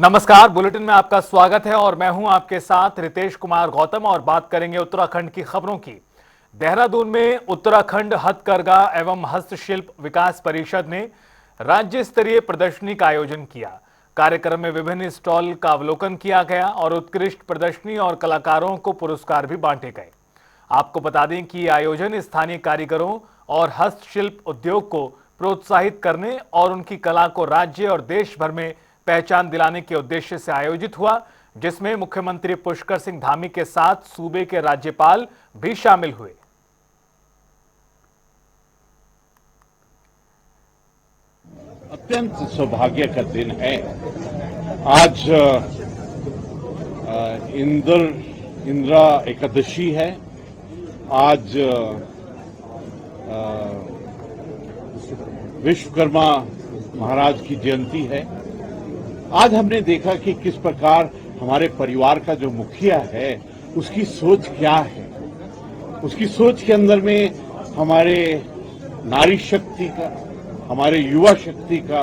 नमस्कार, बुलेटिन में आपका स्वागत है और मैं हूं आपके साथ रितेश कुमार गौतम और बात करेंगे उत्तराखंड की खबरों की। देहरादून में उत्तराखंड हथकरघा एवं हस्तशिल्प विकास परिषद ने राज्य स्तरीय प्रदर्शनी का आयोजन किया। कार्यक्रम में विभिन्न स्टॉल का अवलोकन किया गया और उत्कृष्ट प्रदर्शनी और कलाकारों को पुरस्कार भी बांटे गए। आपको बता दें कि यह आयोजन स्थानीय कारीगरों और हस्तशिल्प उद्योग को प्रोत्साहित करने और उनकी कला को राज्य और देश भर में पहचान दिलाने के उद्देश्य से आयोजित हुआ, जिसमें मुख्यमंत्री पुष्कर सिंह धामी के साथ सूबे के राज्यपाल भी शामिल हुए। अत्यंत सौभाग्य का दिन है। आज इंदिरा एकादशी है। आज विश्वकर्मा महाराज की जयंती है। आज हमने देखा कि किस प्रकार हमारे परिवार का जो मुखिया है उसकी सोच क्या है। उसकी सोच के अंदर में हमारे नारी शक्ति का, हमारे युवा शक्ति का,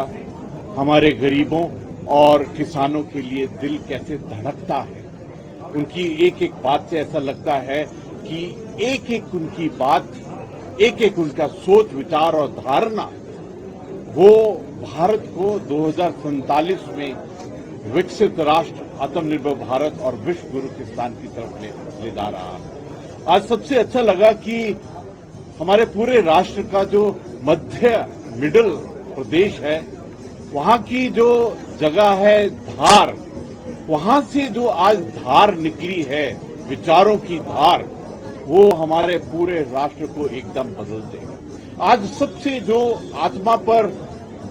हमारे गरीबों और किसानों के लिए दिल कैसे धड़कता है। उनकी एक एक बात से ऐसा लगता है कि एक एक उनकी बात, एक एक उनका सोच विचार और धारणा वो भारत को 2047 में विकसित राष्ट्र, आत्मनिर्भर भारत और विश्व गुरु के स्थान की तरफ ले जा रहा है। आज सबसे अच्छा लगा कि हमारे पूरे राष्ट्र का जो मिडिल प्रदेश है, वहां की जो जगह है धार, वहां से जो आज धार निकली है, विचारों की धार, वो हमारे पूरे राष्ट्र को एकदम बदल देगा। आज सबसे जो आत्मा पर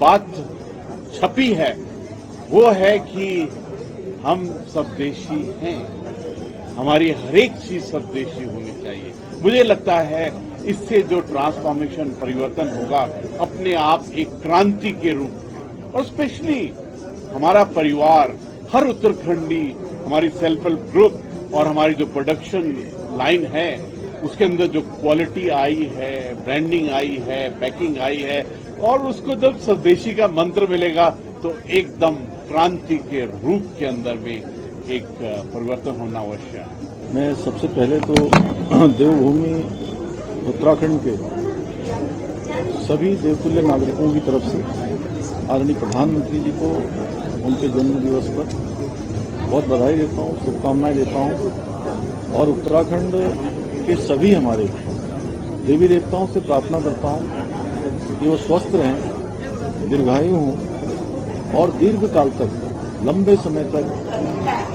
बात छपी है वो है कि हम स्वदेशी हैं। हमारी हर एक चीज स्वदेशी होनी चाहिए। मुझे लगता है इससे जो ट्रांसफॉर्मेशन, परिवर्तन होगा अपने आप एक क्रांति के रूप में, और स्पेशली हमारा परिवार, हर उत्तराखंडी, हमारी सेल्फ हेल्प ग्रुप और हमारी जो प्रोडक्शन लाइन है उसके अंदर जो क्वालिटी आई है, ब्रांडिंग आई है, पैकिंग आई है, और उसको जब स्वदेशी का मंत्र मिलेगा तो एकदम क्रांति के रूप के अंदर में एक परिवर्तन होना आवश्यक है। मैं सबसे पहले तो देवभूमि उत्तराखंड के सभी देवतुल्य नागरिकों की तरफ से आदरणीय प्रधानमंत्री जी को उनके जन्म दिवस पर बहुत बधाई देता हूँ, शुभकामनाएं देता हूँ और उत्तराखंड के सभी हमारे देवी देवताओं से प्रार्थना करता हूँ कि वो स्वस्थ रहें, दीर्घायु हों और दीर्घ काल तक, लंबे समय तक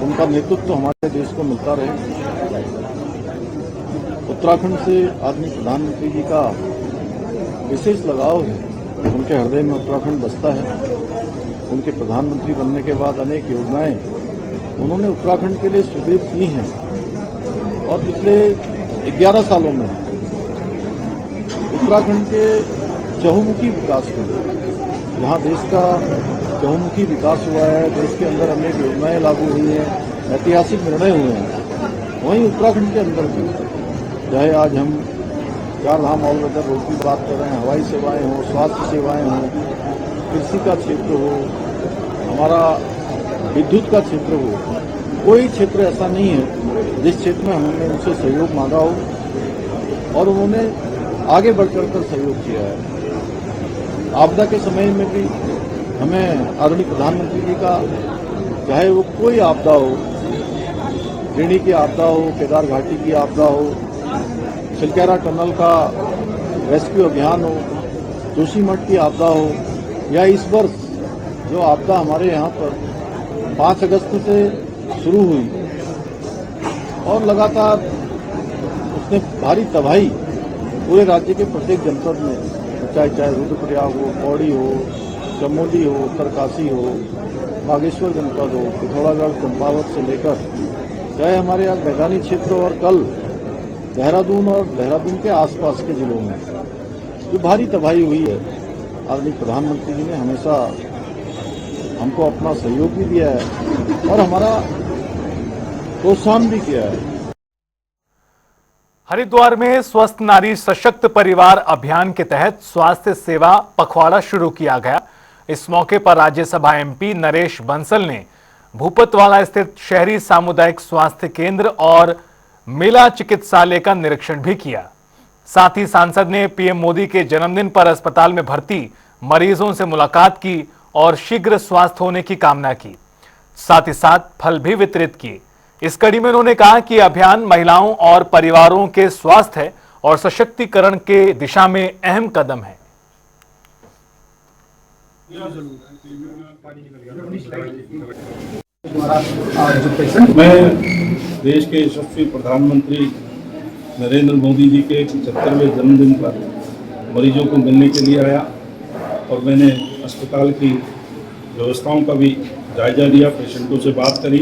उनका नेतृत्व हमारे देश को मिलता रहे। उत्तराखंड से आदरणीय प्रधानमंत्री जी का विशेष लगाव है, उनके हृदय में उत्तराखंड बसता है। उनके प्रधानमंत्री बनने के बाद अनेक योजनाएं उन्होंने उत्तराखंड के लिए सुदृढ़ की हैं और पिछले 11 सालों में उत्तराखंड के चहुमुखी विकास के लिए, जहाँ देश का चहुमुखी विकास हुआ है, देश के अंदर अनेक योजनाएं लागू हुई हैं, ऐतिहासिक निर्णय हुए हैं, वहीं उत्तराखंड के अंदर भी, चाहे आज हम 4 धाम ऑलवेदर रोड की बात कर रहे हैं, हवाई सेवाएं हो, स्वास्थ्य सेवाएं हो, कृषि का क्षेत्र हो, हमारा विद्युत का क्षेत्र हो, कोई क्षेत्र ऐसा नहीं है जिस क्षेत्र में हमने उनसे सहयोग मांगा हो और उन्होंने आगे बढ़कर सहयोग किया है। आपदा के समय में भी हमें आदरणीय प्रधानमंत्री जी का, चाहे वो कोई आपदा हो, ऋणी की आपदा हो, केदार घाटी की आपदा हो, चिलकेरा टनल का रेस्क्यू अभियान हो, जोशीमठ की आपदा हो, या इस वर्ष जो आपदा हमारे यहाँ पर 5 अगस्त से शुरू हुई और लगातार उसने भारी तबाही पूरे राज्य के प्रत्येक जनपद में, चाहे रुद्रप्रयाग हो, पौड़ी हो, चमोली हो, उत्तरकाशी हो, बागेश्वर जनपद हो, पिथौरागढ़, चंपावत से लेकर चाहे हमारे यहाँ मैदानी क्षेत्र और कल देहरादून और देहरादून के आसपास के जिलों में जो भारी तबाही हुई है, आदरणीय प्रधानमंत्री जी ने हमेशा हमको अपना सहयोग भी दिया है और हमारा प्रोत्साहन भी किया है। हरिद्वार में स्वस्थ नारी सशक्त परिवार अभियान के तहत स्वास्थ्य सेवा पखवाड़ा शुरू किया गया। इस मौके पर राज्यसभा एमपी नरेश बंसल ने भूपतवाला स्थित शहरी सामुदायिक स्वास्थ्य केंद्र और मेला चिकित्सालय का निरीक्षण भी किया। साथ ही सांसद ने पीएम मोदी के जन्मदिन पर अस्पताल में भर्ती मरीजों से मुलाकात की और शीघ्र स्वास्थ्य होने की कामना की। साथ ही साथ फल भी वितरित किए। इस कड़ी में उन्होंने कहा कि अभियान महिलाओं और परिवारों के स्वास्थ्य और सशक्तिकरण के दिशा में अहम कदम है। मैं देश के यशस्वी प्रधानमंत्री नरेंद्र मोदी जी के 75वें जन्मदिन पर मरीजों को मिलने के लिए आया और मैंने अस्पताल की व्यवस्थाओं का भी जायजा लिया, पेशेंटों से बात करी।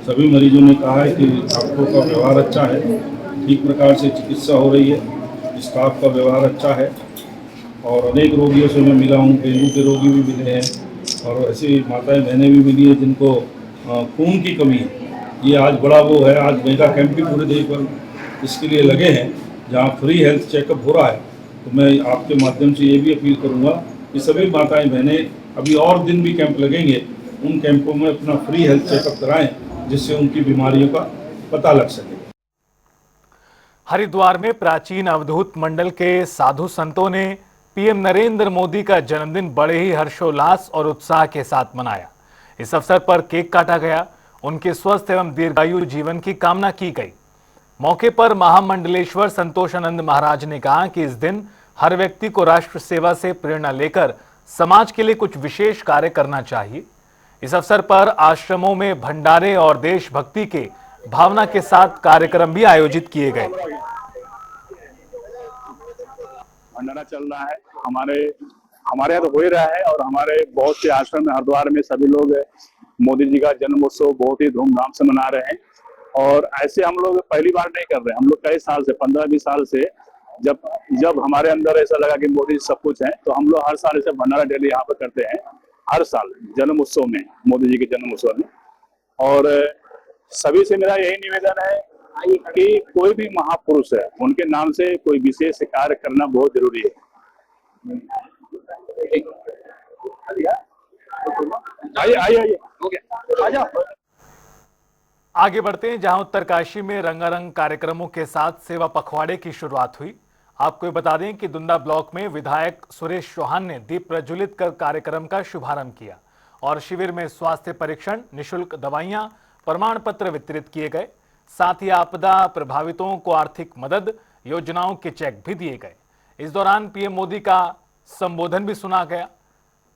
सभी मरीजों ने कहा है कि डॉक्टरों का व्यवहार अच्छा है, ठीक प्रकार से चिकित्सा हो रही है, स्टाफ का व्यवहार अच्छा है और अनेक रोगियों से मैं मिला हूँ। डेंगू के रोगी भी मिले हैं और ऐसी माताएं बहनें भी मिली हैं जिनको खून की कमी है। ये आज बड़ा वो है, आज मेगा कैंप भी पूरे देश भर इसके लिए लगे हैं जहाँ फ्री हेल्थ चेकअप हो रहा है। तो मैं आपके माध्यम से ये भी अपील करूँगा कि सभी माताएं बहनें, अभी और दिन भी कैंप लगेंगे, उन कैंपों में अपना फ्री हेल्थ चेकअप कराएं जिससे उनकी बीमारियों का पता लग सके। हरिद्वार में प्राचीन अवधूत मंडल के साधु संतों ने पीएम नरेंद्र मोदी का जन्मदिन बड़े ही हर्षोल्लास और उत्साह के साथ मनाया। इस अवसर पर केक काटा गया, उनके स्वस्थ एवं दीर्घायु जीवन की कामना की गई। मौके पर महामंडलेश्वर संतोषानंद महाराज ने कहा कि इस दिन हर व्यक्ति को राष्ट्र सेवा से प्रेरणा लेकर समाज के लिए कुछ विशेष कार्य करना चाहिए। इस अवसर पर आश्रमों में भंडारे और देशभक्ति के भावना के साथ कार्यक्रम भी आयोजित किए गए। भंडारा चल रहा है, हमारे यहाँ तो हो ही रहा है और हमारे बहुत से आश्रम में हरिद्वार में सभी लोग मोदी जी का जन्म उत्सव बहुत ही धूमधाम से मना रहे हैं। और ऐसे हम लोग पहली बार नहीं कर रहे, हम लोग कई साल से 15-20 साल से जब हमारे अंदर ऐसा लगा कि मोदी जी सब कुछ है, तो हम लोग हर साल ऐसे भंडारा डेली यहाँ पर करते हैं, हर साल जन्म उत्सव में, मोदी जी के जन्म उत्सव में। और सभी से मेरा यही निवेदन है कि कोई भी महापुरुष है, उनके नाम से कोई विशेष कार्य करना बहुत जरूरी है। आइए आगे बढ़ते हैं, जहां उत्तरकाशी में रंगारंग कार्यक्रमों के साथ सेवा पखवाड़े की शुरुआत हुई। आपको ये बता दें कि दुंदा ब्लॉक में विधायक सुरेश चौहान ने दीप प्रज्वलित कर कार्यक्रम का शुभारंभ किया और शिविर में स्वास्थ्य परीक्षण, निःशुल्क दवाइयां, प्रमाण पत्र वितरित किए गए। साथ ही आपदा प्रभावितों को आर्थिक मदद, योजनाओं के चेक भी दिए गए। इस दौरान पीएम मोदी का संबोधन भी सुना गया।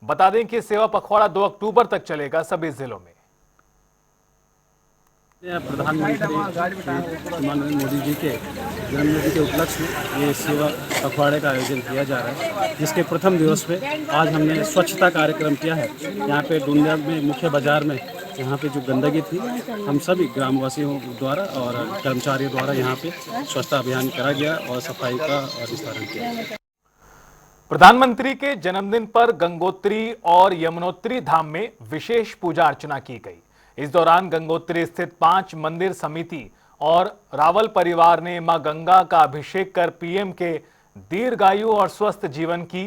बता दें कि सेवा पखवाड़ा 2 अक्टूबर तक चलेगा सभी जिलों में। प्रधानमंत्री नरेंद्र मोदी जी के जन्मदिन के उपलक्ष्य में ये सेवा पखवाड़े का आयोजन किया जा रहा है, जिसके प्रथम दिवस पे आज हमने स्वच्छता कार्यक्रम किया है। यहाँ पे डुंडिया में मुख्य बाजार में यहाँ पे जो गंदगी थी, हम सभी ग्रामवासियों द्वारा और कर्मचारियों द्वारा यहाँ पे स्वच्छता अभियान करा गया और सफाई का विस्तारण किया गया। प्रधानमंत्री के जन्मदिन पर गंगोत्री और यमुनोत्री धाम में विशेष पूजा अर्चना की गई। इस दौरान गंगोत्री स्थित 5 मंदिर समिति और रावल परिवार ने मां गंगा का अभिषेक कर पीएम के दीर्घायु और स्वस्थ जीवन की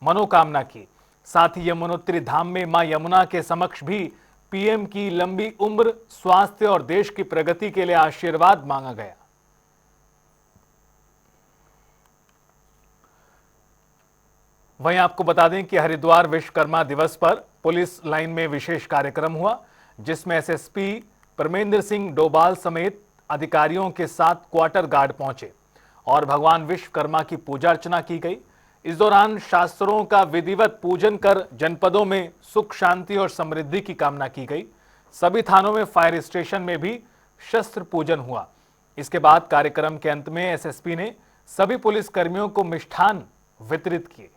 मनोकामना की। साथ ही यमुनोत्री धाम में मां यमुना के समक्ष भी पीएम की लंबी उम्र, स्वास्थ्य और देश की प्रगति के लिए आशीर्वाद मांगा गया। वहीं आपको बता दें कि हरिद्वार विश्वकर्मा दिवस पर पुलिस लाइन में विशेष कार्यक्रम हुआ, जिसमें एसएसपी परमेंद्र सिंह डोभाल समेत अधिकारियों के साथ क्वार्टर गार्ड पहुंचे और भगवान विश्वकर्मा की पूजा अर्चना की गई। इस दौरान शास्त्रों का विधिवत पूजन कर जनपदों में सुख, शांति और समृद्धि की कामना की गई। सभी थानों में फायर स्टेशन में भी शस्त्र पूजन हुआ। इसके बाद कार्यक्रम के अंत में एसएसपी ने सभी पुलिस कर्मियों को मिष्ठान वितरित किए।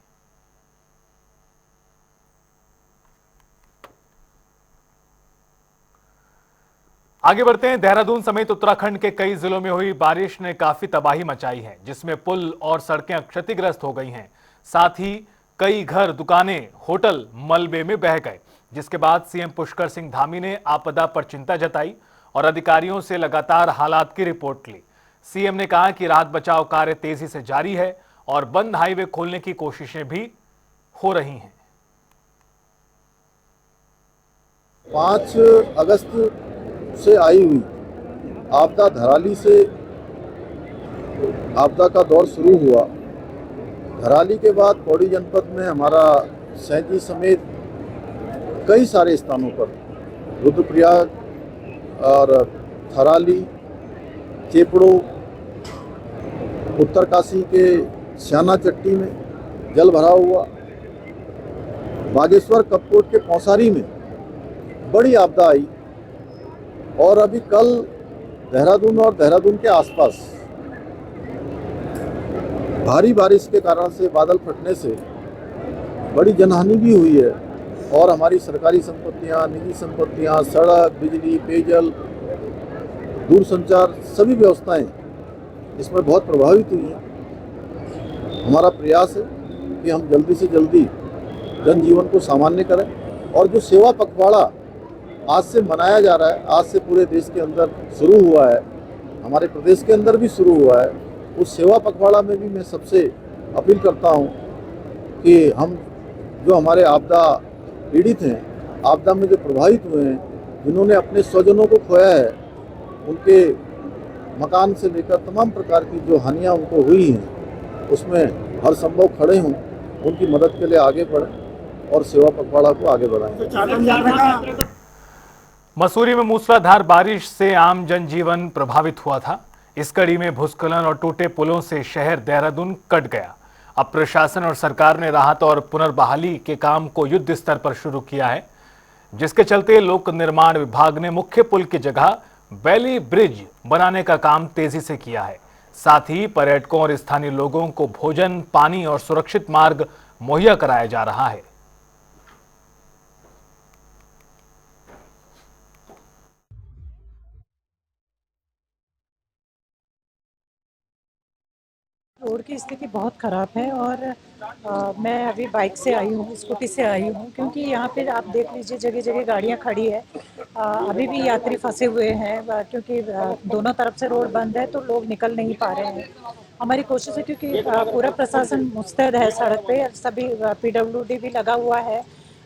आगे बढ़ते हैं। देहरादून समेत उत्तराखंड के कई जिलों में हुई बारिश ने काफी तबाही मचाई है, जिसमें पुल और सड़कें क्षतिग्रस्त हो गई हैं। साथ ही कई घर, दुकानें, होटल मलबे में बह गए, जिसके बाद सीएम पुष्कर सिंह धामी ने आपदा पर चिंता जताई और अधिकारियों से लगातार हालात की रिपोर्ट ली। सीएम ने कहा कि राहत बचाव कार्य तेजी से जारी है और बंद हाईवे खोलने की कोशिशें भी हो रही हैं। 5 अगस्त से आई हुई आपदा धराली से आपदा का दौर शुरू हुआ। धराली के बाद पौड़ी जनपद में हमारा सैंती समेत कई सारे स्थानों पर रुद्रप्रयाग और थराली, चेपड़ो, उत्तरकाशी के श्याना चट्टी में जल भराव हुआ। बागेश्वर कपकोट के पौसारी में बड़ी आपदा आई और अभी कल देहरादून और देहरादून के आसपास भारी बारिश के कारण से बादल फटने से बड़ी जनहानि भी हुई है और हमारी सरकारी संपत्तियां, निजी संपत्तियां, सड़क, बिजली, पेयजल, दूरसंचार सभी व्यवस्थाएं इसमें बहुत प्रभावित हुई हैं। हमारा प्रयास है कि हम जल्दी से जल्दी जनजीवन को सामान्य करें और जो सेवा पखवाड़ा आज से मनाया जा रहा है, आज से पूरे देश के अंदर शुरू हुआ है, हमारे प्रदेश के अंदर भी शुरू हुआ है, उस सेवा पखवाड़ा में भी मैं सबसे अपील करता हूं कि हम जो हमारे आपदा पीड़ित हैं, आपदा में जो प्रभावित हुए हैं, जिन्होंने अपने स्वजनों को खोया है, उनके मकान से लेकर तमाम प्रकार की जो हानियाँ उनको हुई हैं, उसमें हर संभव खड़े हों, उनकी मदद के लिए आगे बढ़ें और सेवा पखवाड़ा को आगे बढ़ाएं। मसूरी में मूसलाधार बारिश से आम जनजीवन प्रभावित हुआ था। इस कड़ी में भूस्खलन और टूटे पुलों से शहर देहरादून कट गया। अब प्रशासन और सरकार ने राहत और पुनर्बहाली के काम को युद्ध स्तर पर शुरू किया है, जिसके चलते लोक निर्माण विभाग ने मुख्य पुल की जगह वैली ब्रिज बनाने का काम तेजी से किया है। साथ ही पर्यटकों और स्थानीय लोगों को भोजन, पानी और सुरक्षित मार्ग मुहैया कराया जा रहा है। रोड की स्थिति बहुत ख़राब है और मैं अभी बाइक से आई हूँ, स्कूटी से आई हूँ, क्योंकि यहाँ पे आप देख लीजिए जगह जगह गाड़ियाँ खड़ी है। अभी भी यात्री फंसे हुए हैं क्योंकि दोनों तरफ से रोड बंद है तो लोग निकल नहीं पा रहे हैं। हमारी कोशिश है क्योंकि पूरा प्रशासन मुस्तैद है सड़क पे, सभी PWD भी लगा हुआ है,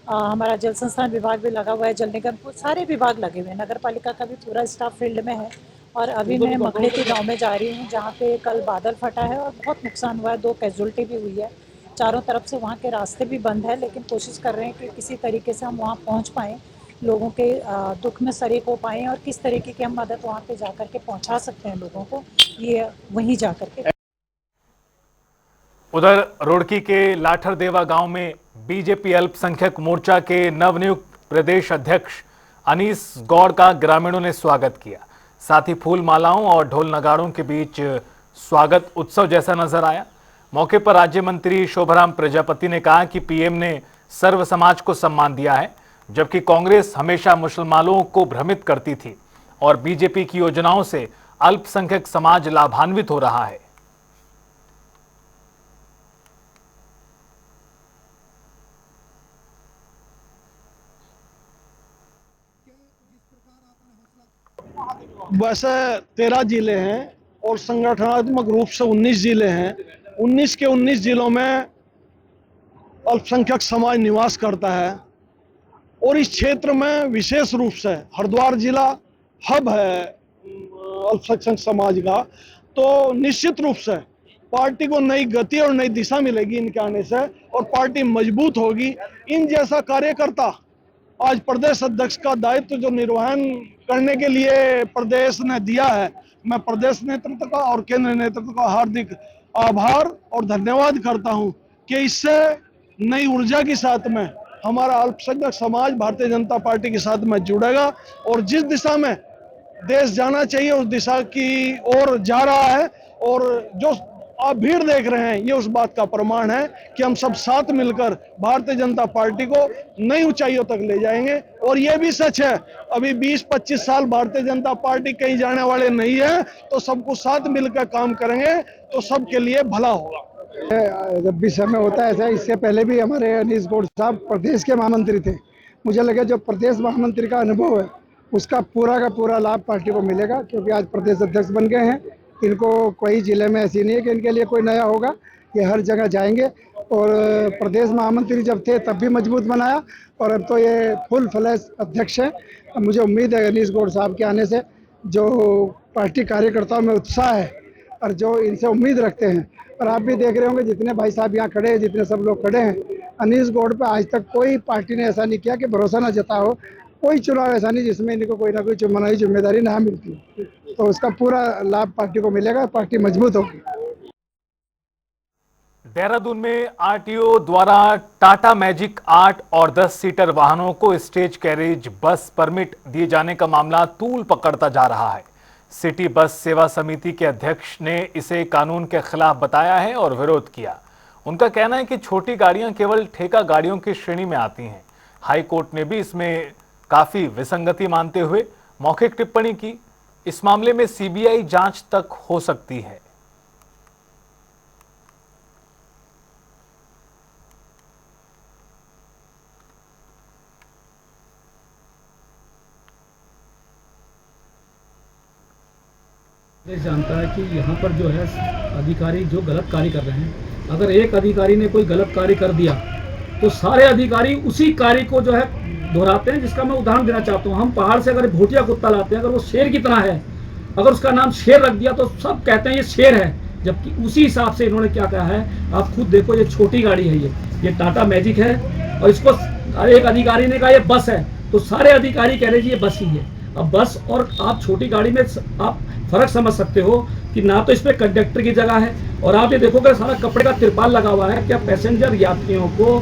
हमारा जल संस्थान विभाग भी लगा हुआ है, जल निगम को सारे विभाग लगे हुए हैं, नगर पालिका का भी पूरा स्टाफ फील्ड में है। और अभी मैं मखलेती गांव में जा रही हूँ जहाँ पे कल बादल फटा है और बहुत नुकसान हुआ है, 2 कैजुअल्टी भी हुई है। चारों तरफ से वहाँ के रास्ते भी बंद है, लेकिन कोशिश कर रहे हैं कि किसी तरीके से हम वहाँ पहुँच पाएँ, लोगों के दुख में शरीक हो पाएँ और किस तरीके की हम मदद वहाँ पे जा कर के पहुँचा सकते हैं लोगों को, ये वहीं जा कर के। उधर रुड़की के लाठरदेवा गांव में बीजेपी अल्पसंख्यक मोर्चा के नवनियुक्त प्रदेश अध्यक्ष अनीस गौड़ का ग्रामीणों ने स्वागत किया। साथ ही फूल मालाओं और ढोल नगाड़ों के बीच स्वागत उत्सव जैसा नजर आया। मौके पर राज्य मंत्री शोभाराम प्रजापति ने कहा कि पीएम ने सर्व समाज को सम्मान दिया है, जबकि कांग्रेस हमेशा मुसलमानों को भ्रमित करती थी और बीजेपी की योजनाओं से अल्पसंख्यक समाज लाभान्वित हो रहा है। वैसे 13 जिले हैं और संगठनात्मक रूप से 19 जिले हैं। 19 के 19 जिलों में अल्पसंख्यक समाज निवास करता है और इस क्षेत्र में विशेष रूप से हरिद्वार जिला हब है अल्पसंख्यक समाज का, तो निश्चित रूप से पार्टी को नई गति और नई दिशा मिलेगी इनके आने से और पार्टी मजबूत होगी। इन जैसा कार्यकर्ता आज प्रदेश अध्यक्ष का दायित्व जो निर्वहन करने के लिए प्रदेश ने दिया है, मैं प्रदेश नेतृत्व का और केंद्र नेतृत्व का हार्दिक आभार और धन्यवाद करता हूं कि इससे नई ऊर्जा के साथ में हमारा अल्पसंख्यक समाज भारतीय जनता पार्टी के साथ में जुड़ेगा और जिस दिशा में देश जाना चाहिए उस दिशा की ओर जा रहा है। और जो आप भीड़ देख रहे हैं ये उस बात का प्रमाण है कि हम सब साथ मिलकर भारतीय जनता पार्टी को नई ऊंचाइयों तक ले जाएंगे। और ये भी सच है, अभी 20-25 साल भारतीय जनता पार्टी कहीं जाने वाले नहीं है, तो सबको साथ मिलकर काम करेंगे तो सबके लिए भला होगा। जब भी समय होता है ऐसा, इससे पहले भी हमारे अनीस गौड़ साहब प्रदेश के महामंत्री थे। मुझे लगे जो प्रदेश महामंत्री का अनुभव है उसका पूरा का पूरा लाभ पार्टी को मिलेगा, क्योंकि आज प्रदेश अध्यक्ष बन गए हैं। इनको कोई जिले में ऐसी नहीं है कि इनके लिए कोई नया होगा। ये हर जगह जाएंगे। और प्रदेश महामंत्री जब थे तब भी मजबूत बनाया और अब तो ये फुल फ्लैश अध्यक्ष है। मुझे उम्मीद है अनीश गौड़ साहब के आने से जो पार्टी कार्यकर्ताओं में उत्साह है और जो इनसे उम्मीद रखते हैं, और आप भी देख रहे होंगे जितने भाई साहब यहाँ खड़े हैं, जितने सब लोग खड़े हैं, अनीश गौड़ पे आज तक कोई पार्टी ने ऐसा नहीं किया कि भरोसा ना जताओ। कोई चुनाव ऐसा नहीं जिसमें इनको कोई ना कोई चुनावी जिम्मेदारी ना मिलती, तो उसका पूरा लाभ पार्टी को मिलेगा, पार्टी मजबूत होगी। देहरादून में आरटीओ द्वारा टाटा मैजिक 8 और 10 सीटर वाहनों को स्टेज कैरेज बस परमिट दिए जाने का मामला तूल पकड़ता जा रहा है। सिटी बस सेवा समिति के अध्यक्ष ने इसे कानून के खिलाफ बताया है और विरोध किया। उनका कहना है कि छोटी गाड़ियां केवल ठेका गाड़ियों की श्रेणी में आती हैं। हाई कोर्ट ने भी इसमें काफी विसंगति मानते हुए मौखिक टिप्पणी की। इस मामले में सीबीआई जांच तक हो सकती है। देश जानता है कि यहाँ पर जो है अधिकारी जो गलत कार्य कर रहे हैं, अगर एक अधिकारी ने कोई गलत कार्य कर दिया तो सारे अधिकारी उसी कार्य को जो है दोहराते हैं। जिसका मैं उदाहरण देना चाहता हूँ, हम पहाड़ से अगर भूटिया कुत्ता लाते हैं, अगर वो शेर की तरह है, अगर उसका नाम शेर रख दिया तो सब कहते हैं ये शेर है, जबकि उसी हिसाब से इन्होंने क्या कहा है आप खुद देखो। ये छोटी गाड़ी है, ये टाटा मैजिक है और इसको एक अधिकारी ने कहा ये बस है, तो सारे अधिकारी कह रहे हैं ये बस ही है। अब बस और आप छोटी गाड़ी में आप फर्क समझ सकते हो कि ना तो इसमें कंडक्टर की जगह है, और आप ये देखोगे सारा कपड़े का तिरपाल लगा हुआ है। क्या पैसेंजर यात्रियों को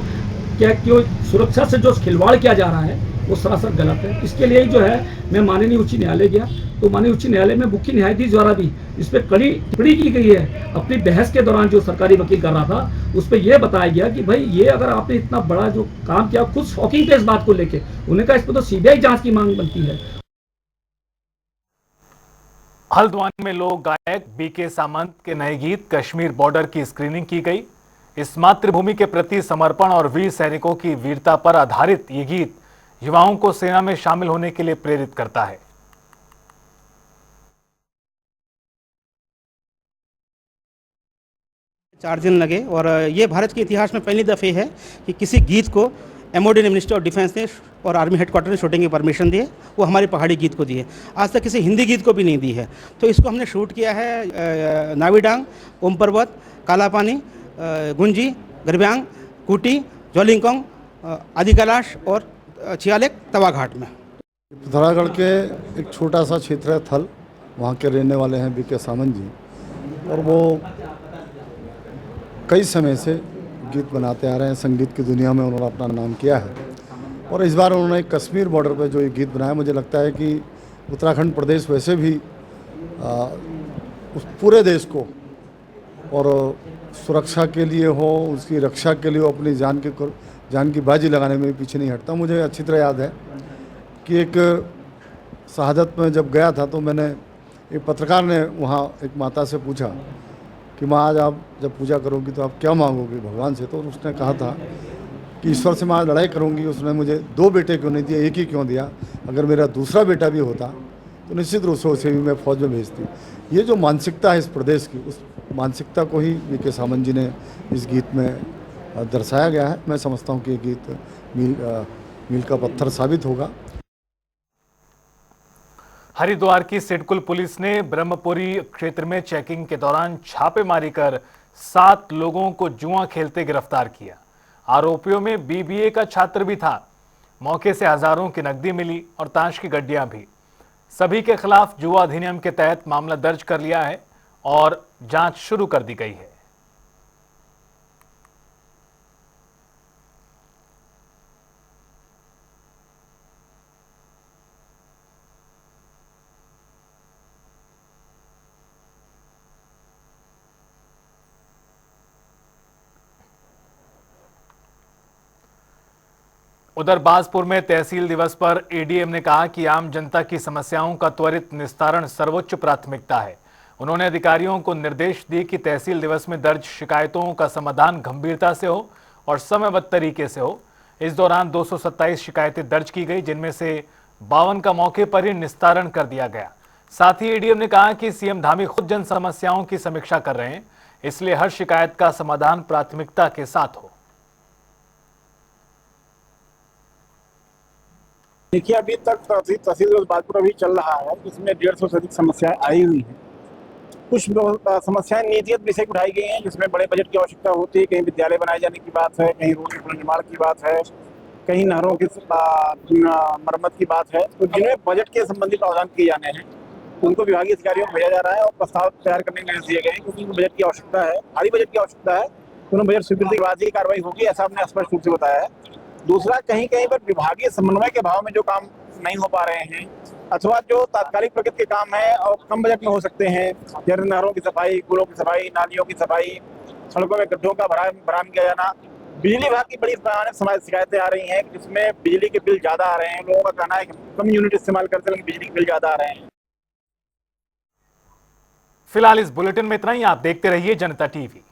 क्या क्यों सुरक्षा से जो खिलवाड़ किया जा रहा है वो सरासर गलत है। इसके लिए जो है मैं माननीय उच्च न्यायालय गया, तो माननीय उच्च न्यायालय में मुख्य न्यायाधीश द्वारा भी इस पर कड़ी टिप्पणी की गई है। अपनी बहस के दौरान जो सरकारी वकील कर रहा था उस पर यह बताया गया कि भाई ये अगर आपने इतना बड़ा जो काम किया, खुद शॉकिंग थे इस बात को लेकर, उन्होंने कहा इस पर तो सीबीआई जांच की मांग बनती है। हल्द्वानी में लोक गायक बीके सामंत के नए गीत कश्मीर बॉर्डर की स्क्रीनिंग की गई। इस मातृभूमि के प्रति समर्पण और वीर सैनिकों की वीरता पर आधारित ये गीत युवाओं को सेना में शामिल होने के लिए प्रेरित करता है। चार दिन लगे और ये भारत के इतिहास में पहली दफ़े है कि किसी गीत को MOD ने, मिनिस्टर ऑफ डिफेंस ने और आर्मी हेडक्वार्टर ने शूटिंग की परमिशन दी है। वो हमारे पहाड़ी गीत को दी है, आज तक किसी हिंदी गीत को भी नहीं दी है। तो इसको हमने शूट किया है नावीडांग, ओम पर्वत, काला पानी, गुंजी, गरब्यांग, कूटी, जोलिंगकोंग, आदि कैलाश और छियालेक तवा घाट में। पिथौरागढ़ के एक छोटा सा क्षेत्र है थल, वहाँ के रहने वाले हैं बीके सामंत जी, और वो कई समय से गीत बनाते आ रहे हैं। संगीत की दुनिया में उन्होंने अपना नाम किया है और इस बार उन्होंने कश्मीर बॉर्डर पर जो ये गीत बनाया, मुझे लगता है कि उत्तराखंड प्रदेश वैसे भी उस पूरे देश को और सुरक्षा के लिए हो, उसकी रक्षा के लिए हो, अपनी जान की बाजी लगाने में पीछे नहीं हटता। मुझे अच्छी तरह याद है कि एक शहादत में जब गया था तो मैंने, एक पत्रकार ने वहाँ एक माता से पूछा कि माँ आज आप जब पूजा करोगी तो आप क्या मांगोगी भगवान से, तो उसने कहा था कि ईश्वर से मैं आज लड़ाई करूँगी। उसने मुझे 2 बेटे क्यों नहीं दिए, एक ही क्यों दिया, अगर मेरा दूसरा बेटा भी होता तो निश्चित रूप से उसे भी मैं फौज में भेजती। ये जो मानसिकता है इस प्रदेश की, उस मानसिकता को ही बीके सामंत जी ने इस गीत में दर्शाया गया है। मैं समझता हूँ कि ये गीत मील का पत्थर साबित होगा। हरिद्वार की सिडकुल पुलिस ने ब्रह्मपुरी क्षेत्र में चेकिंग के दौरान छापेमारी कर 7 लोगों को जुआ खेलते गिरफ्तार किया। आरोपियों में BBA का छात्र भी था। मौके से हजारों की नकदी मिली और ताश की गड्डियां भी। सभी के खिलाफ जुआ अधिनियम के तहत मामला दर्ज कर लिया है और जांच शुरू कर दी गई है। उधर बाजपुर में तहसील दिवस पर ADM ने कहा कि आम जनता की समस्याओं का त्वरित निस्तारण सर्वोच्च प्राथमिकता है। उन्होंने अधिकारियों को निर्देश दिए कि तहसील दिवस में दर्ज शिकायतों का समाधान गंभीरता से हो और समयबद्ध तरीके से हो। इस दौरान 227 शिकायतें दर्ज की गई, जिनमें से 52 का मौके पर ही निस्तारण कर दिया गया। साथ ही ADM ने कहा कि CM धामी खुद जन समस्याओं की समीक्षा कर रहे हैं। इसलिए हर शिकायत का समाधान प्राथमिकता के साथ हो। देखिए, अभी तक तहसील बागपुर अभी चल रहा है, जिसमें 150 से अधिक समस्याएं आई हुई हैं। कुछ समस्याएं नीतिगत विषय उठाई गई हैं, जिसमें बड़े बजट की आवश्यकता होती है। कहीं विद्यालय बनाए जाने की बात है, कहीं रोड के पुनर्निर्माण की बात है, कहीं नहरों की मरम्मत की बात है। तो जिनमें बजट के संबंधित प्रावधान किए जाने हैं, उनको विभागीय अधिकारियों को भेजा जा रहा है और प्रस्ताव तैयार करने के निर्देश दिए गए हैं, क्योंकि बजट की आवश्यकता है, भारी बजट की आवश्यकता है। उन्होंने बजट स्वीकृति के बाद ही कार्रवाई होगी, ऐसा हमने स्पष्ट रूप से बताया है। दूसरा, कहीं कहीं पर विभागीय समन्वय के अभाव में जो काम नहीं हो पा रहे हैं, अथवा जो तात्कालिक प्रगति के काम है और कम बजट में हो सकते हैं, जैसे नहरों की सफाई, पुलों की सफाई, नालियों की सफाई, सड़कों में गड्ढों का भराम किया जाना। बिजली विभाग की बड़ी पैमाने पर शिकायतें आ रही हैं, जिसमें बिजली के बिल ज्यादा आ रहे हैं। लोगों का कहना है कि कम यूनिट इस्तेमाल करते हैं, बिजली के बिल ज्यादा आ रहे हैं। फिलहाल इस बुलेटिन में इतना ही। आप देखते रहिए जनता टीवी।